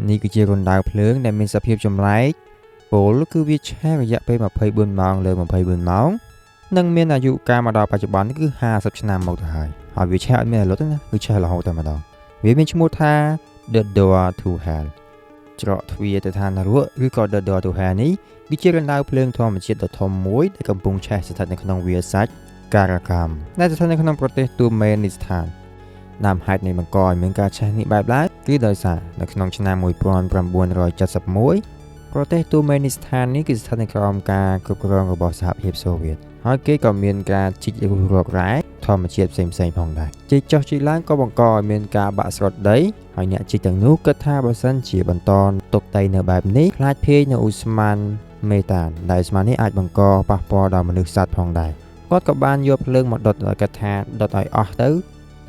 នេះគឺជារណ្ដៅភ្លើងដែលមានសភាពចម្លែកពលគឺវាឆេះរយៈពេល24ម៉ោងលើ24ម៉ោងនិងមានអាយុកាលមកដល់បច្ចុប្បន្នគឺ50ឆ្នាំមកទៅហើយវាឆេះអត់មានរលត់ទេណាគឺឆេះរហូតតែម្ដងវាមានឈ្មោះថា The Door to Hell ច្រកទ្វារទៅឋាននរកឬក៏ The Door to Hell នេះគឺជារណ្ដៅភ្លើងធម្មជាតិដ៏ធំមួយដែលកំពុងឆេះស្ថិតនៅក្នុងវាលស្រេចការកម្មដែលស្ថិតនៅក្នុងប្រទេសទូមេនីស្ថានដើមហេតុនៃបង្កឲ្យមានការឆេះនេះបែបឡើងគឺដោយសារនៅក្នុងឆ្នាំ1971ប្រទេសទូមេនីស្ថាននេះគឺស្ថិតនៅក្រោមការគ្រប់គ្រងរបស់សហភាពសូវៀតហើយគេក៏មានការជីករុះរករ៉ែធម្មជាតិផ្សេងៗផងដែរជីកចុះជីកឡើងក៏បង្កឲ្យមានការបាក់ស្រុតដីហើយអ្នកជីកទាំងនោះគិតថាបើសិនជាបន្តទុកដីនៅបែបនេះខ្លាចភាយនៅឧស្ម័នមេតានដែលឧស្ម័ននេះអាចបង្កប៉ះពាល់ដល់មនុស្សសត្វផងដែរគាត់ក៏បានយកភ្លើងមកដុតឲ្យគិតថាដុតឲ្យអស់ទៅ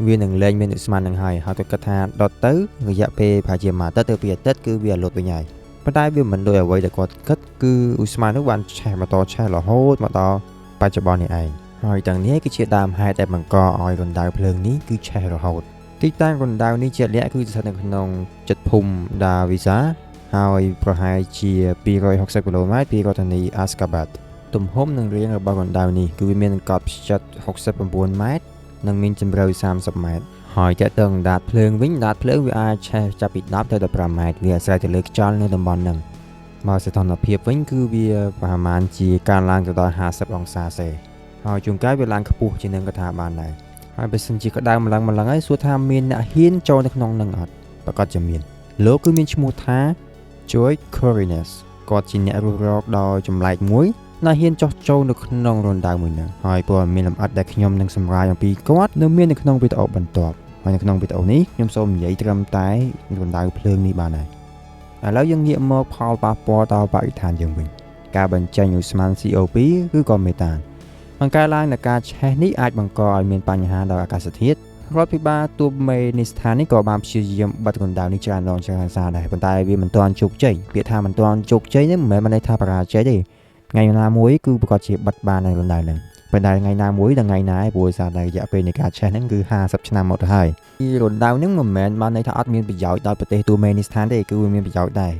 វានឹងលែងមានឧស្ម័ននឹងហើយក៏គិតថាដុតទៅរយៈពេលប្រហែលជាមួយអាទិត្យទៅពីអាទិត្យគឺវាលុតវិញហើយប៉ុន្តែវាមិនដូចអ្វីដែលគាត់គិតគឺឧស្ម័ននោះបានឆេះបន្តឆេះរហូតមកដល់បច្ចុប្បន្ននេះឯងហើយទាំងនេះគឺជាដើមហេតុដែលបង្កឲ្យរណ្ដៅភ្លើងនេះគឺឆេះរហូតទីតាំងរណ្ដៅនេះជាក់លាក់គឺស្ថិតនៅក្នុងជិតភូមិដាវីសាហើយប្រហែលជា260គីឡូម៉ែត្រពីរដ្ឋធានីអាស្កាបាត់ទំហំនិងរាងរបស់រណ្ដៅនេះគឺវាមានកត់ផ្ចិត69ម៉ែត្រនិងមានជម្រៅ30ម៉ែត្រហើយតើតើដាតភ្លើងវិញដាតភ្លើងវាអាចឆេះចាប់ពី10ទៅ15ម៉ែត្រវាអាស្រ័យទៅលើខ្យល់នៅតំបន់ហ្នឹងមកសីតុណ្ហភាពវិញគឺវាប្រហែលជាកើនឡើងទៅដល់50អង្សាសេហើយជួនកាលវាឡើងខ្ពស់ជាងនឹងក៏ថាបានដែរហើយបើសិនជាក្តៅម្លឹងហើយសួរថាមានអ្នកហ៊ានចូលនៅក្នុងនឹងអត់ប្រកាសជាមានលោកគឺមានឈ្មោះថា Joy Corines គាត់ជាអ្នករស់រកដ៏ចម្លែកមួយដែលហ៊ានចោះចូលនៅក្នុងរណ្ដៅមួយហ្នឹងហើយព័ត៌មានលម្អិតដែលខ្ញុំនឹងសម្រាយអំពីគាត់នៅមាននៅក្នុងវីដេអូបន្ទាប់ហើយនៅក្នុងវីដេអូនេះខ្ញុំសូមនិយាយត្រឹមតែរណ្ដៅភ្លើងនេះបានហើយឥឡូវយើងងាកមកផលប៉ះពាល់ដល់បរិស្ថានយើងវិញការបញ្ចេញឧស្ម័ន CO2 ឬក៏មេតានបង្កើនឡើងនៃការឆេះនេះអាចបង្កឲ្យមានបញ្ហាដល់អាកាសធាតុរដ្ឋាភិបាលទូមេនីស្ថាននេះក៏បានព្យាយាមបិទរណ្ដៅនេះច្រើនដងច្រើនសារដែរប៉ុន្តែវាមិនទាន់ជោគជ័យពាក្យថាមិនទាន់ជោគជ័យនេះមិនមែនមានន័យថាបរាជ័យទេថ្ងៃណាមួយគឺប្រកាសជាបិទបាននៅរណ្ដៅហ្នឹងប៉ុន្តែថ្ងៃណាមួយដល់ថ្ងៃណាឯងព្រោះសារតែរយៈពេលនៃការឆេះហ្នឹងគឺ50ឆ្នាំមកទៅហើយរណ្ដៅហ្នឹងមិនមែនបានន័យថាអត់មានប្រយោជន៍ដល់ប្រទេសទូមេនីស្ថានទេគឺវាមានប្រយោជន៍ដែរ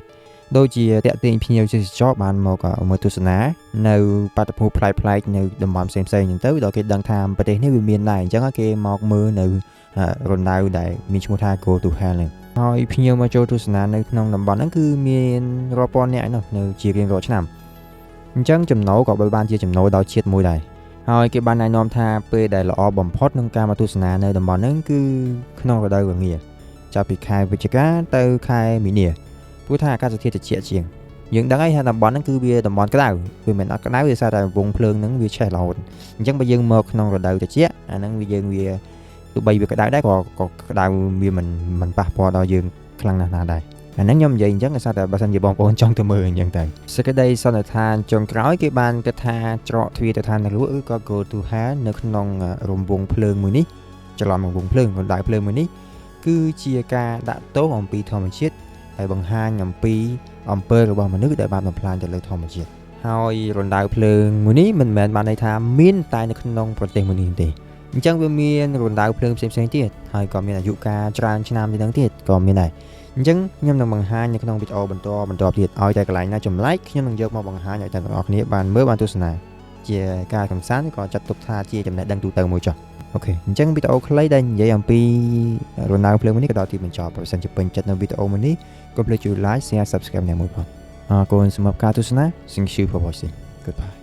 ដូចជាតាក់ទាញភ្ញៀវទេសចរបានមកមើលទស្សនានៅបាតុភូមិប្លែកៗនៅតំបន់ផ្សេងៗអញ្ចឹងទៅដល់គេដឹងថាប្រទេសនេះវាមានដែរអញ្ចឹងគេមកមើលនៅរណ្ដៅដែលមានឈ្មោះថា Go to Hell ហ្នឹងហើយភ្ញៀវមកចូលទស្សនានៅក្នុងតំបន់ហ្នឹងគឺមានរាប់ពាន់នាក់នោះនៅជារៀងរាល់ឆ្នាំអញ្ចឹងចំណូលក៏បានជាចំណូលដល់ជាតិមួយដែរហើយគេបានណែនាំថាពេលដែលល្អបំផុតក្នុងការមកទស្សនានៅតំបន់ហ្នឹងគឺក្នុងរដូវរងាចាប់ពីខែវិច្ឆិកាទៅខែមីនាព្រោះថាអាកាសធាតុត្រជាក់ជាងយើងដឹងហើយថាតំបន់ហ្នឹងគឺវាតំបន់ក្តៅវាមិនអត់ក្តៅវាសារតែវងភ្លើងហ្នឹងវាឆេះរហូតអញ្ចឹងបើយើងមកក្នុងរដូវត្រជាក់អាហ្នឹងវាទោះបីវាក្តៅដែរក៏ក្តៅវាមិនប៉ះពាល់ដល់យើងខ្លាំងណាស់ដែរអាហ្នឹងខ្ញុំនិយាយអញ្ចឹងគេថាតែបើសិនជាបងប្អូនចង់ទៅមើលអញ្ចឹងទៅសេចក្តីសន្និដ្ឋានចុងក្រោយគេបានគិតថាច្រកទ្វារទៅឋាននរកឬក៏ Go to Hell នៅក្នុងរង្វង់ភ្លើងមួយនេះច្រឡំរង្វង់ភ្លើងរណ្ដៅភ្លើងមួយនេះគឺជាការដាក់ទោសអំពីធម្មជាតិហើយបង្ហាញអំពីអំពើរបស់មនុស្សដែលបានបំផ្លាញទៅលើធម្មជាតិហើយរណ្ដៅភ្លើងមួយនេះមិនមែនបានន័យថាមានតែនៅក្នុងប្រទេសមួយនេះទេអញ្ចឹងវាមានរណ្ដៅភ្លើងផ្សេងៗទៀតហើយក៏មានអាយុកាលច្រើនឆ្នាំទៅនឹងទៀតក៏មានដែរអញ្ចឹងខ្ញុំនឹងបង្ហាញនៅក្នុងវីដេអូបន្តទៀតឲ្យតែកន្លែងណាចម្លែកខ្ញុំនឹងយកមកបង្ហាញឲ្យតែអ្នកនរគ្នាបានមើលបានទស្សនាជាការកំសាន្តក៏ចាត់ទុកថាជាចំណេះដឹងទូទៅមួយចុះអូខេអញ្ចឹងវីដេអូខ្លីដែលនិយាយអំពីរណ្ដៅភ្លើងមួយនេះក៏ដល់ទីបញ្ចប់បើសិនជាពេញចិត្តនៅវីដេអូមួយនេះកុំភ្លេចជួយ like share subscribe អ្នកមួយផងអរគុណសម្រាប់ការទស្សនា Thank you for watching Goodbye